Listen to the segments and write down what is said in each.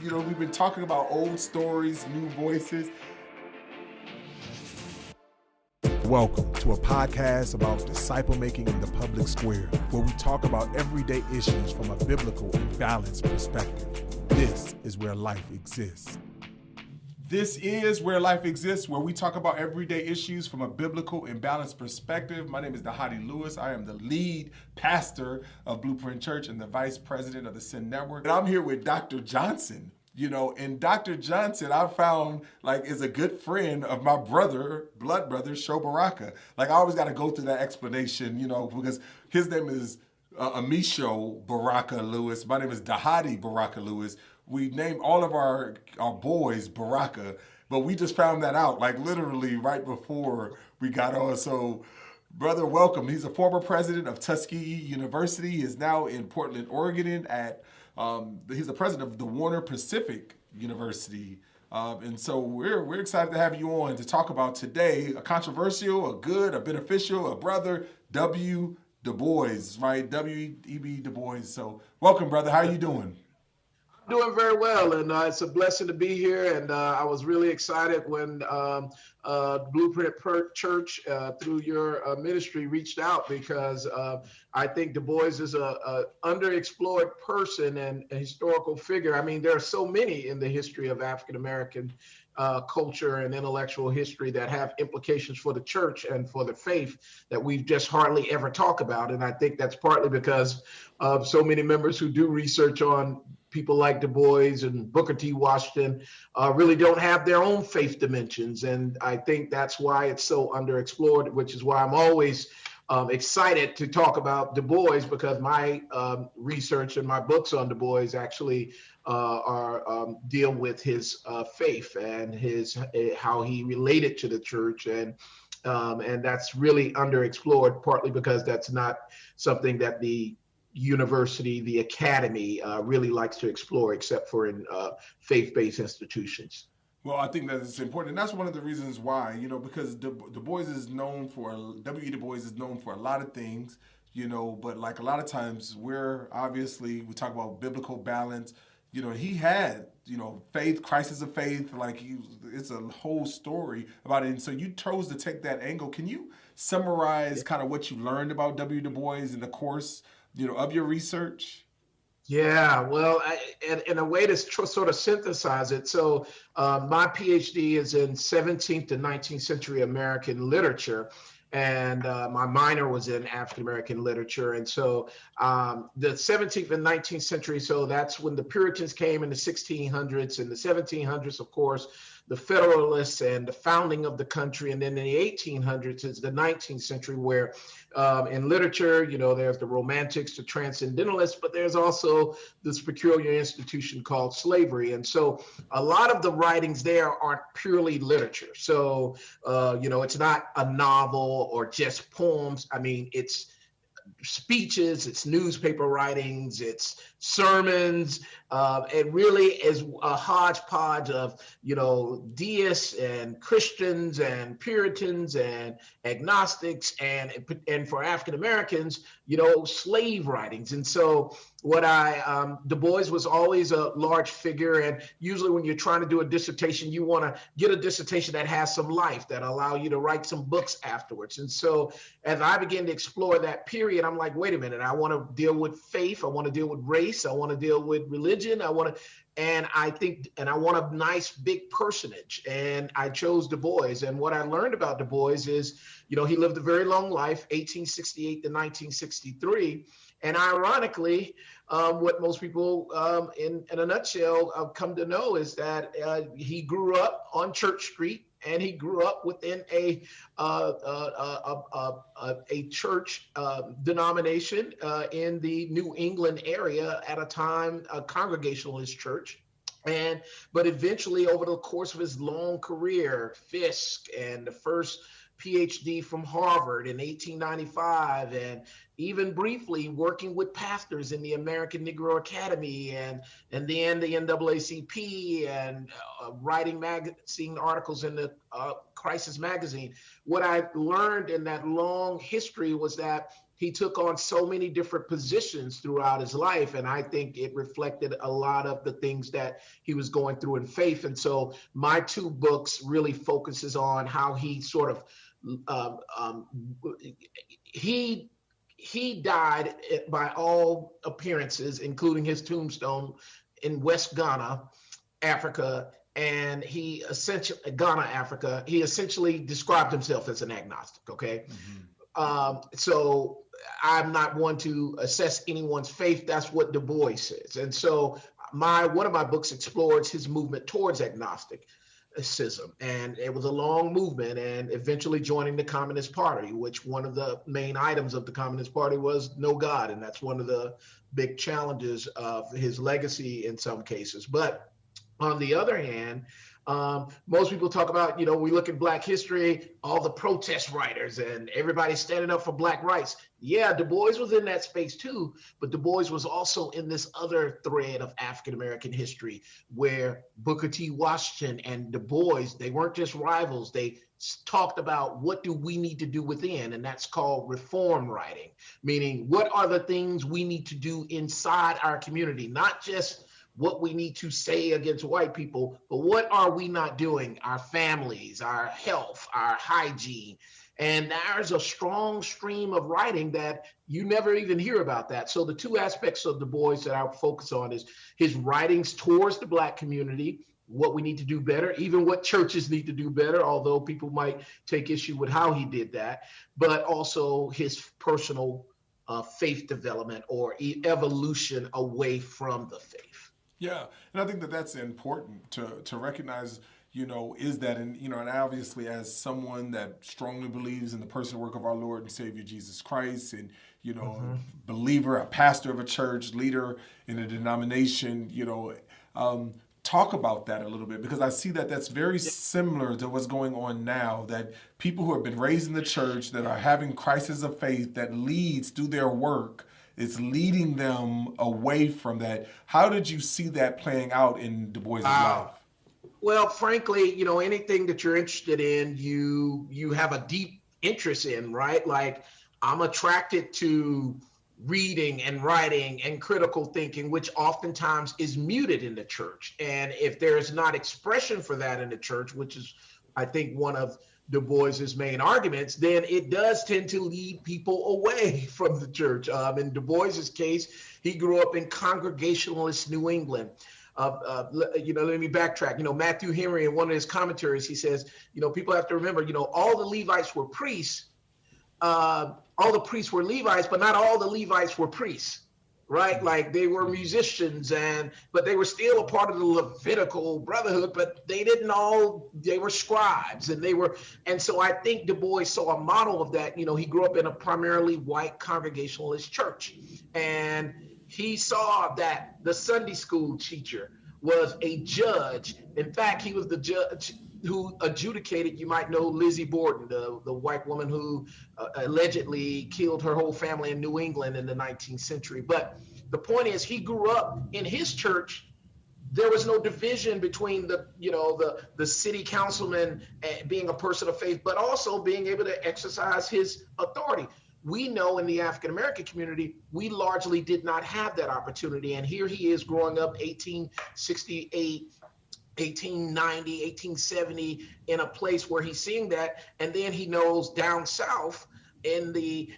We've been talking about old stories, new voices. Welcome to a podcast about disciple making in the public square, where we talk about everyday issues from a biblical and balanced perspective. This is where life exists. This is Where Life Exists, where we talk about everyday issues from a biblical and balanced perspective. My name is Dahadi Lewis. I am the lead pastor of Blueprint Church and the vice president of the Sin Network. And I'm here with Dr. Johnson. And Dr. Johnson, I found is a good friend of my blood brother, Sho Baraka. I always got to go through that explanation, because his name is Amisho Baraka Lewis. My name is Dahadi Baraka Lewis. We named all of our boys Baraka, but we just found that out literally right before we got on. So, brother, welcome. He's a former president of Tuskegee University. He is now in Portland, Oregon he's the president of the Warner Pacific University. And so we're excited to have you on to talk about today a controversial, a good, a beneficial, a brother, Du Bois, right? W.E.B. Du Bois. So welcome, brother. How are you doing? Doing very well, and it's a blessing to be here. And I was really excited when Blueprint Church, through your ministry, reached out because I think Du Bois is a underexplored person and a historical figure. I mean, there are so many in the history of African American culture and intellectual history that have implications for the church and for the faith that we've just hardly ever talk about. And I think that's partly because of so many members who do research on people like Du Bois and Booker T. Washington really don't have their own faith dimensions. And I think that's why it's so underexplored, which is why I'm always excited to talk about Du Bois, because my research and my books on Du Bois actually deal with his faith and his how he related to the church. And that's really underexplored, partly because that's not something that the university, the academy, really likes to explore, except for in faith-based institutions. Well, I think that it's important, and that's one of the reasons why, because Du Bois is known for, W.E.B. Du Bois is known for a lot of things, but a lot of times we talk about biblical balance. He had, faith, crisis of faith, it's a whole story about it. And so you chose to take that angle. Can you summarize kind of what you learned about W. Du Bois in the course of your research? Yeah, well, in a way to sort of synthesize it. So my PhD is in 17th to 19th century American literature, and my minor was in African American literature. And so the 17th and 19th century, so that's when the Puritans came in the 1600s. In the 1700s, of course, the Federalists and the founding of the country. And then in the 1800s is the 19th century, where in literature, there's the Romantics, the Transcendentalists, but there's also this peculiar institution called slavery. And so a lot of the writings there aren't purely literature. So, it's not a novel or just poems. I mean, it's speeches, it's newspaper writings, it's sermons. It really is a hodgepodge of, deists and Christians and Puritans and agnostics, and for African Americans, slave writings. And so Du Bois was always a large figure. And usually when you're trying to do a dissertation, you want to get a dissertation that has some life, that allow you to write some books afterwards. And so as I began to explore that period, I'm like, wait a minute, I want to deal with faith. I want to deal with race. I want to deal with religion. I want a nice big personage. And I chose Du Bois. And what I learned about Du Bois is, he lived a very long life, 1868 to 1963. And ironically, what most people in a nutshell come to know is that he grew up on Church Street, and he grew up within a church denomination in the New England area at a time, a Congregationalist church. But eventually, over the course of his long career, Fisk and the first PhD from Harvard in 1895, and even briefly working with pastors in the American Negro Academy and then the NAACP, and writing magazine articles in the Crisis magazine. What I learned in that long history was that he took on so many different positions throughout his life. And I think it reflected a lot of the things that he was going through in faith. And so my two books really focuses on how he sort of, he died by all appearances, including his tombstone in West Ghana, Africa. And he essentially, Ghana, Africa, he essentially described himself as an agnostic. Okay. So I'm not one to assess anyone's faith. That's what Du Bois says. And so one of my books explores his movement towards agnosticism. And it was a long movement, and eventually joining the Communist Party, which one of the main items of the Communist Party was no God. And that's one of the big challenges of his legacy in some cases. But on the other hand, most people talk about, we look at Black history, all the protest writers and everybody standing up for Black rights. Yeah, Du Bois was in that space too, but Du Bois was also in this other thread of African-American history where Booker T. Washington and Du Bois, they weren't just rivals. They talked about what do we need to do within, and that's called reform writing, meaning what are the things we need to do inside our community, not just what we need to say against white people, but what are we not doing? Our families, our health, our hygiene. And there's a strong stream of writing that you never even hear about that. So the two aspects of Du Bois that I would focus on is his writings towards the Black community, what we need to do better, even what churches need to do better, although people might take issue with how he did that, but also his personal faith development or evolution away from the faith. Yeah, and I think that that's important to recognize, is that, and obviously as someone that strongly believes in the personal work of our Lord and Savior Jesus Christ, and, a believer, a pastor of a church, leader in a denomination, talk about that a little bit, because I see that that's very similar to what's going on now, that people who have been raised in the church that are having crisis of faith that leads through their work, it's leading them away from that. How did you see that playing out in Du Bois' life? Well, frankly, anything that you're interested in, you have a deep interest in, right? Like, I'm attracted to reading and writing and critical thinking, which oftentimes is muted in the church. And if there is not expression for that in the church, which is, I think, one of Du Bois's main arguments, then it does tend to lead people away from the church. In Du Bois's case, he grew up in Congregationalist New England. Let me backtrack. Matthew Henry, in one of his commentaries, he says, people have to remember, all the Levites were priests. All the priests were Levites, but not all the Levites were priests. Right? Like, they were musicians, but they were still a part of the Levitical brotherhood, but they were scribes, and so I think Du Bois saw a model of that. He grew up in a primarily white Congregationalist church, and he saw that the Sunday school teacher was a judge. In fact, he was the judge who adjudicated, you might know Lizzie Borden, the white woman who allegedly killed her whole family in New England in the 19th century. But the point is, he grew up in his church. There was no division between the city councilman being a person of faith, but also being able to exercise his authority. We know in the African-American community, we largely did not have that opportunity. And here he is growing up 1868, 1890, 1870 in a place where he's seeing that. And then he knows down south in the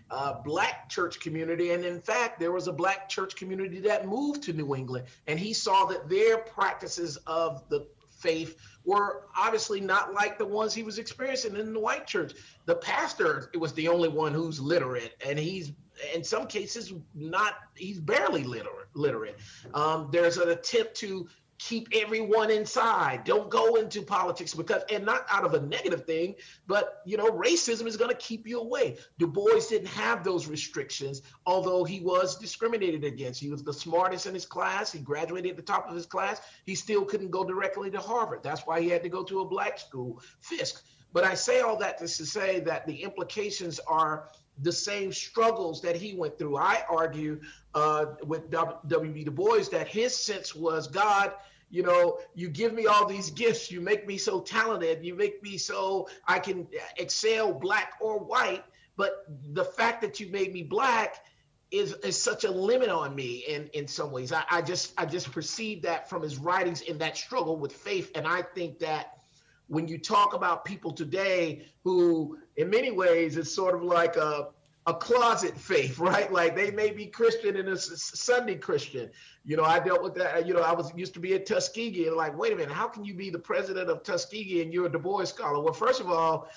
Black church community. And in fact, there was a Black church community that moved to New England. And he saw that their practices of the faith were obviously not like the ones he was experiencing in the white church. The pastor was the only one who's literate, and he's in some cases he's barely literate. There's an attempt to keep everyone inside. Don't go into politics and not out of a negative thing, but racism is going to keep you away. Du Bois didn't have those restrictions, although he was discriminated against. He was the smartest in his class. He graduated at the top of his class. He still couldn't go directly to Harvard. That's why he had to go to a Black school, Fisk. But I say all that to say that the implications are the same struggles that he went through. I argue with W.E.B. Du Bois that his sense was, God, you give me all these gifts. You make me so talented. You make me so I can excel Black or white. but the fact that you made me black is such a limit on me in some ways. I just perceive that from his writings in that struggle with faith. And I think that when you talk about people today who in many ways it's sort of like a closet faith, right? Like they may be Christian and a Sunday Christian. I dealt with that. I used to be at Tuskegee and like, wait a minute, how can you be the president of Tuskegee and you're a Du Bois scholar? Well, first of all,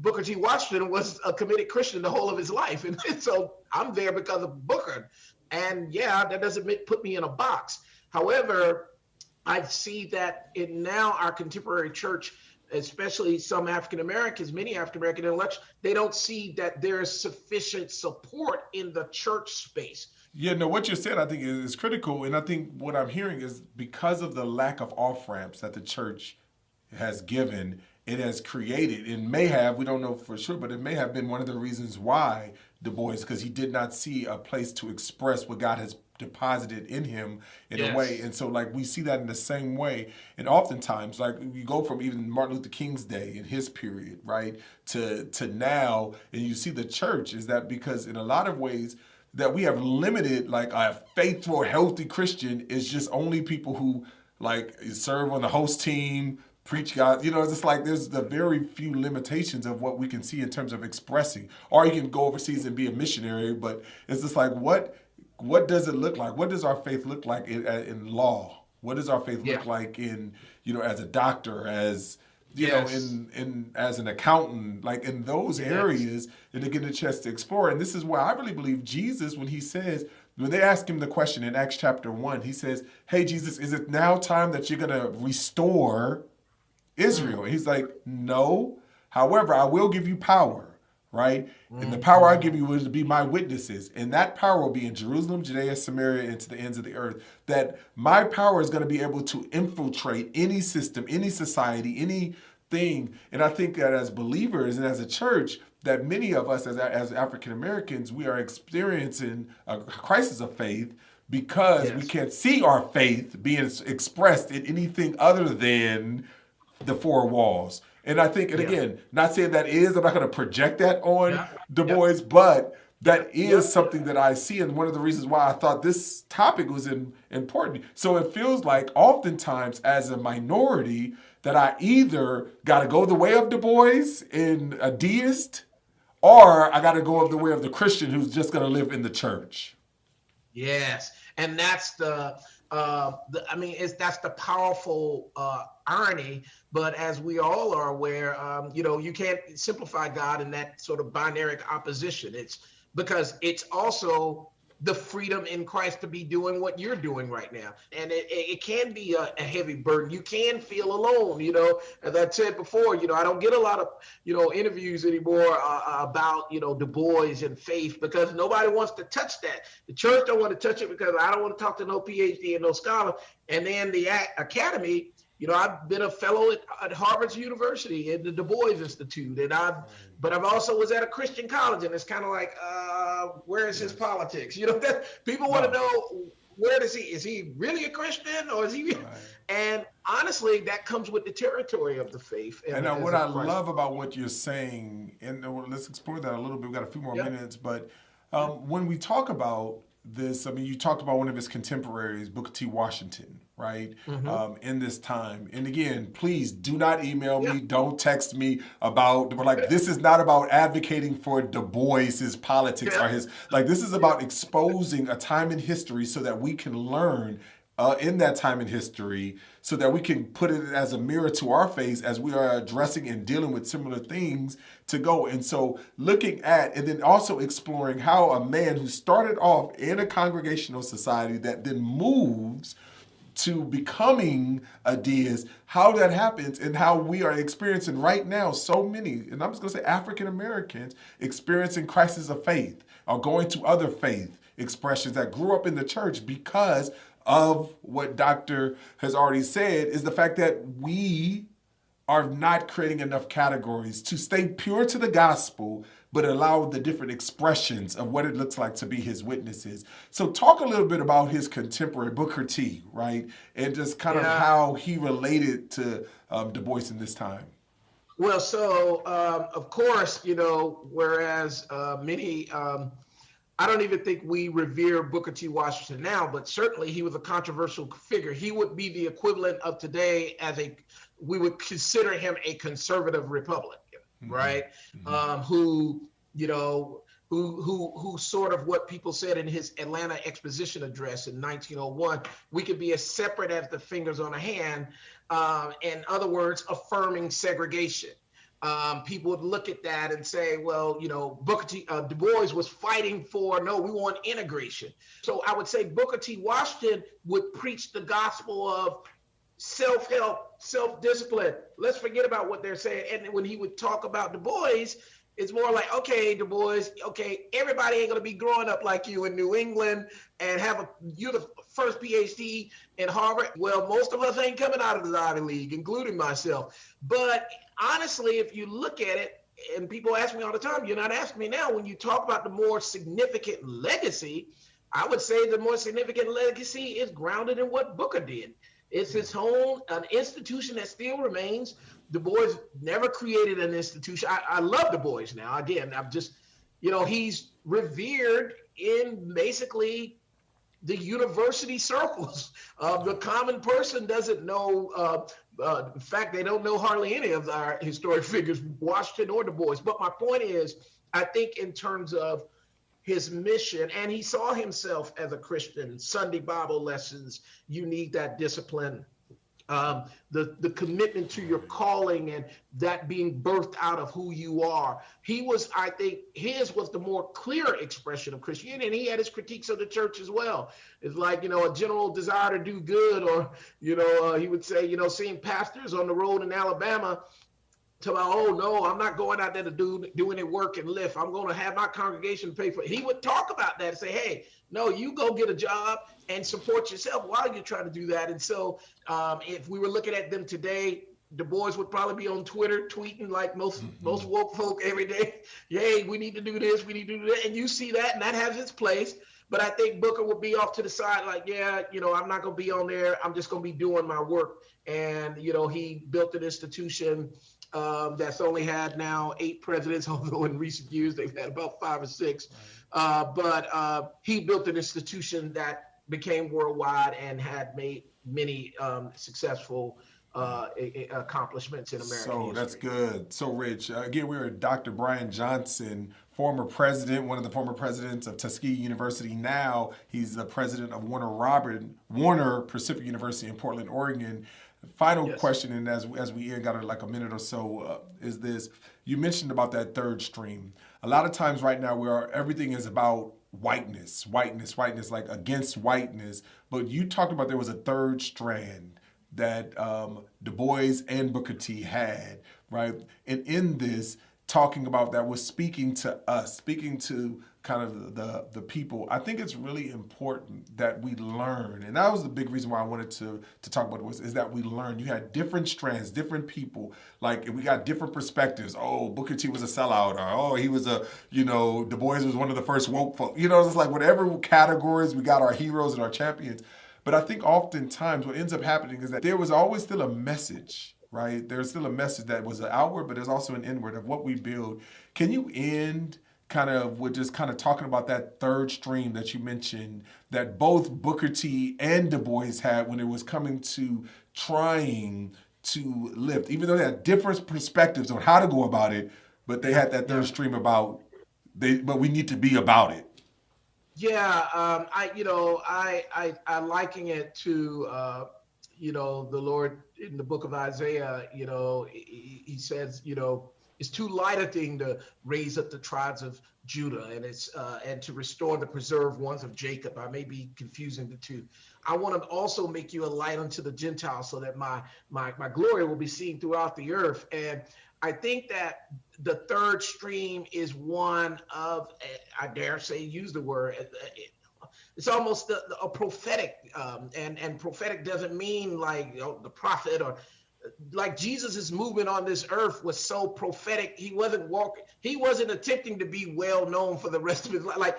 Booker T. Washington was a committed Christian the whole of his life. And so I'm there because of Booker. And yeah, that doesn't put me in a box. However, I see that in now our contemporary church, especially some African Americans, many African American intellectuals, they don't see that there's sufficient support in the church space. Yeah, no, what you said I think is critical. And I think what I'm hearing is because of the lack of off-ramps that the church has given, it has created, and may have, we don't know for sure, but it may have been one of the reasons why Du Bois, because he did not see a place to express what God has deposited in him in a way. And so like we see that in the same way. And oftentimes, like you go from even Martin Luther King's day in his period, right, to now, and you see the church is that because in a lot of ways that we have limited, like a faithful, healthy Christian is just only people who like serve on the host team, preach God. It's just like there's the very few limitations of what we can see in terms of expressing. Or you can go overseas and be a missionary, but it's just like what does it look like? What does our faith look like in law? What does our faith look like in, as a doctor, as in as an accountant, like in those areas, and to get a chance to explore. And this is why I really believe Jesus, when they ask him the question in Acts chapter 1, he says, hey, Jesus, is it now time that you're going to restore Israel? And he's like, no. However, I will give you power. Right? And the power I give you is to be my witnesses. And that power will be in Jerusalem, Judea, Samaria, and to the ends of the earth. That my power is going to be able to infiltrate any system, any society, anything. And I think that as believers and as a church, that many of us as African Americans, we are experiencing a crisis of faith because we can't see our faith being expressed in anything other than the four walls. And I think, and again, not saying that I'm not going to project that on Du Bois, but that is something that I see. And one of the reasons why I thought this topic was important. So it feels like oftentimes as a minority that I either got to go the way of Du Bois and a deist, or I got to go the way of the Christian who's just going to live in the church. Yes. And that's that's the powerful irony. But as we all are aware, you can't simplify God in that sort of binary opposition. It's because it's also the freedom in Christ to be doing what you're doing right now. And it can be a heavy burden. You can feel alone, as I said before, I don't get a lot of, interviews anymore about, Du Bois and faith because nobody wants to touch that. The church don't want to touch it because I don't want to talk to no PhD and no scholar. And then the academy, I've been a fellow at Harvard University in the Du Bois Institute, and but I've also was at a Christian college, and it's kind of like, where is his politics? People want to know, where is he really a Christian, or is he? Right. And honestly, that comes with the territory of the faith. And what I love about what you're saying, and let's explore that a little bit. We've got a few more minutes, but when we talk about this, you talked about one of his contemporaries, Booker T. Washington, right? In this time. And again, please do not email me, don't text me about, this is not about advocating for Du Bois's politics or this is about exposing a time in history so that we can learn in that time in history so that we can put it as a mirror to our face as we are addressing and dealing with similar things to go. And so looking at and then also exploring how a man who started off in a congregational society that then moves to becoming a deist, how that happens and how we are experiencing right now so many, and I'm just going to say African Americans experiencing crisis of faith or going to other faith expressions that grew up in the church because of what Doctor has already said is the fact that we are not creating enough categories to stay pure to the gospel, but allow the different expressions of what it looks like to be his witnesses. So talk a little bit about his contemporary, Booker T, right? And just kind of how he related to Du Bois in this time. Well, so of course, whereas many, I don't even think we revere Booker T. Washington now, but certainly he was a controversial figure. He would be the equivalent of today we would consider him a conservative Republican, right? Who, who sort of what people said in his Atlanta Exposition Address in 1901, we could be as separate as the fingers on a hand. In other words, affirming segregation. People would look at that and say, well, Booker T. Du Bois was fighting for, no, we want integration. So I would say Booker T. Washington would preach the gospel of self-help, self-discipline. Let's forget about what they're saying. And when he would talk about Du Bois, it's more like, okay, Du Bois, okay, everybody ain't gonna be growing up like you in New England and you're the first PhD in Harvard. Well, most of us ain't coming out of the Ivy League, including myself. But honestly, if you look at it, and people ask me all the time, you're not asking me now, when you talk about the more significant legacy, I would say the more significant legacy is grounded in what Booker did. It's its own, an institution that still remains. Du Bois never created an institution. I love Du Bois now. Again, I'm just, he's revered in basically the university circles. The common person doesn't know, in fact, they don't know hardly any of our historic figures, Washington or Du Bois. But my point is, I think in terms of his mission, and he saw himself as a Christian, Sunday Bible lessons, you need that discipline, the commitment to your calling and that being birthed out of who you are. I think his was the more clear expression of Christianity, and he had his critiques of the church as well. It's like, a general desire to do good, or, he would say, seeing pastors on the road in Alabama to my, oh no, I'm not going out there to do any work and lift. I'm going to have my congregation pay for it. He would talk about that and say, hey, no, you go get a job and support yourself while you're trying to do that. And so if we were looking at them today, Du Bois would probably be on Twitter tweeting like most woke folk every day. Yay, we need to do this, we need to do that. And you see that, and that has its place. But I think Booker would be off to the side like, yeah, I'm not going to be on there. I'm just going to be doing my work. And, he built an institution that's only had now 8 presidents, although in recent years they've had about 5 or 6. But he built an institution that became worldwide and had made many successful accomplishments in American history. That's good. So, Rich, again, we're with Dr. Brian Johnson, former president, one of the former presidents of Tuskegee University. Now he's the president of Warner Pacific University in Portland, Oregon. Final question, and as we got like a minute or so, is this: you mentioned about that third stream. A lot of times right now, everything is about whiteness, like against whiteness. But you talked about there was a third strand that Du Bois and Booker T had, right? And in this, talking about that was speaking to us, speaking to kind of the people. I think it's really important that we learn, and that was the big reason why I wanted to talk about it, is that we learn. You had different strands, different people, like we got different perspectives. Oh, Booker T was a sellout, or oh, he was Du Bois was one of the first woke folk. It's like whatever categories, we got our heroes and our champions. But I think oftentimes what ends up happening is that there was always still a message, right? There's still a message that was an outward, but there's also an inward of what we build. Can you end kind of with just kind of talking about that third stream that you mentioned that both Booker T and Du Bois had when it was coming to trying to lift, even though they had different perspectives on how to go about it, but they had that third stream but we need to be about it. Yeah, I liken it to the Lord in the book of Isaiah. He says, it's too light a thing to raise up the tribes of Judah, and it's and to restore the preserved ones of Jacob. I may be confusing the two. I want to also make you a light unto the Gentiles, so that my glory will be seen throughout the earth. And I think that the third stream is one of, I dare say, use the word, it's almost a prophetic, and prophetic doesn't mean like the prophet, or like Jesus's movement on this earth was so prophetic. He wasn't attempting to be well known for the rest of his life. Like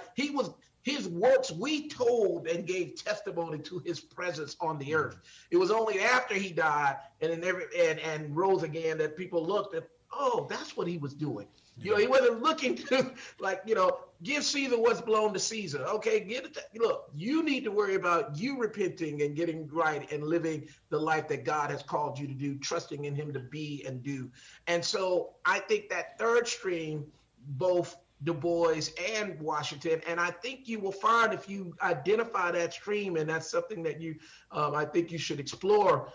his works, we told and gave testimony to his presence on the earth. It was only after he died and rose again that people looked at oh, that's what he was doing. Yeah. He wasn't looking to give Caesar what's belonged to Caesar. Okay, look, you need to worry about you repenting and getting right and living the life that God has called you to do, trusting in him to be and do. And so I think that third stream, both Du Bois and Washington, and I think you will find if you identify that stream, and that's something that I think you should explore.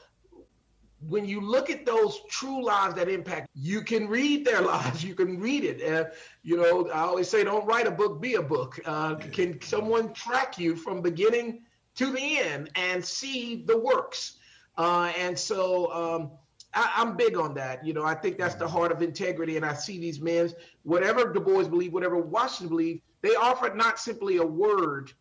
When you look at those true lives that impact, you can read their lives, you can read it. I always say, don't write a book, be a book. Can someone track you from beginning to the end and see the works? And so I'm big on that. I think that's the heart of integrity. And I see these men, whatever Du Bois believed, whatever Washington believed, they offered not simply a word,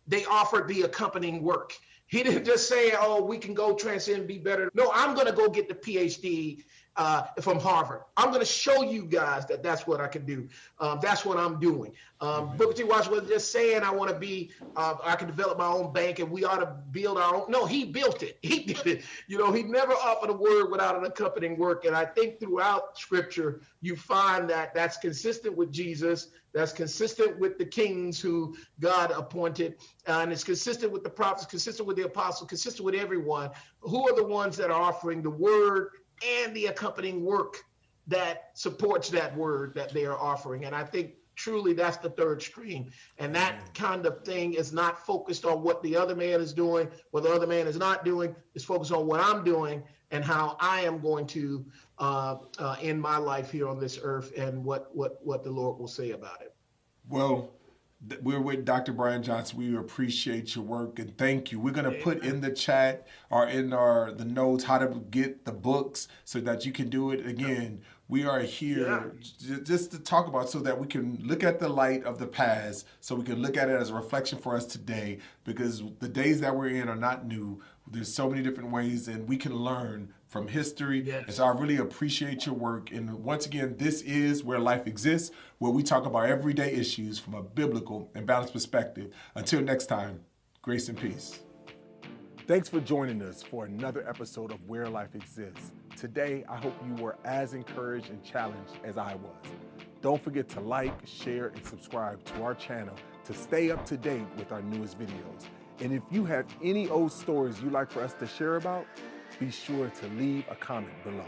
they offered the accompanying work. He didn't just say, oh, we can go transcend, be better. No, I'm going to go get the PhD from Harvard. I'm going to show you guys that that's what I can do. That's what I'm doing. Booker T. Washington wasn't just saying I want to be, I can develop my own bank and we ought to build our own. No, he built it. He did it. He never offered a word without an accompanying work. And I think throughout Scripture, you find that that's consistent with Jesus. That's consistent with the kings who God appointed, and it's consistent with the prophets, consistent with the apostles, consistent with everyone. Who are the ones that are offering the word and the accompanying work that supports that word that they are offering? And I think truly that's the third stream. And that kind of thing is not focused on what the other man is doing, what the other man is not doing. It's focused on what I'm doing and how I am going to end my life here on this earth and what the Lord will say about it. Well, we're with Dr. Brian Johnson. We appreciate your work and thank you. We're going to put in the chat or in the notes how to get the books so that you can do it. Again, we are here just to talk about so that we can look at the light of the past, so we can look at it as a reflection for us today, because the days that we're in are not new. There's so many different ways and we can learn from history. Yes. And so I really appreciate your work. And once again, this is Where Life Exists, where we talk about everyday issues from a biblical and balanced perspective. Until next time, grace and peace. Thanks for joining us for another episode of Where Life Exists. Today, I hope you were as encouraged and challenged as I was. Don't forget to like, share, and subscribe to our channel to stay up to date with our newest videos. And if you have any old stories you'd like for us to share about, be sure to leave a comment below.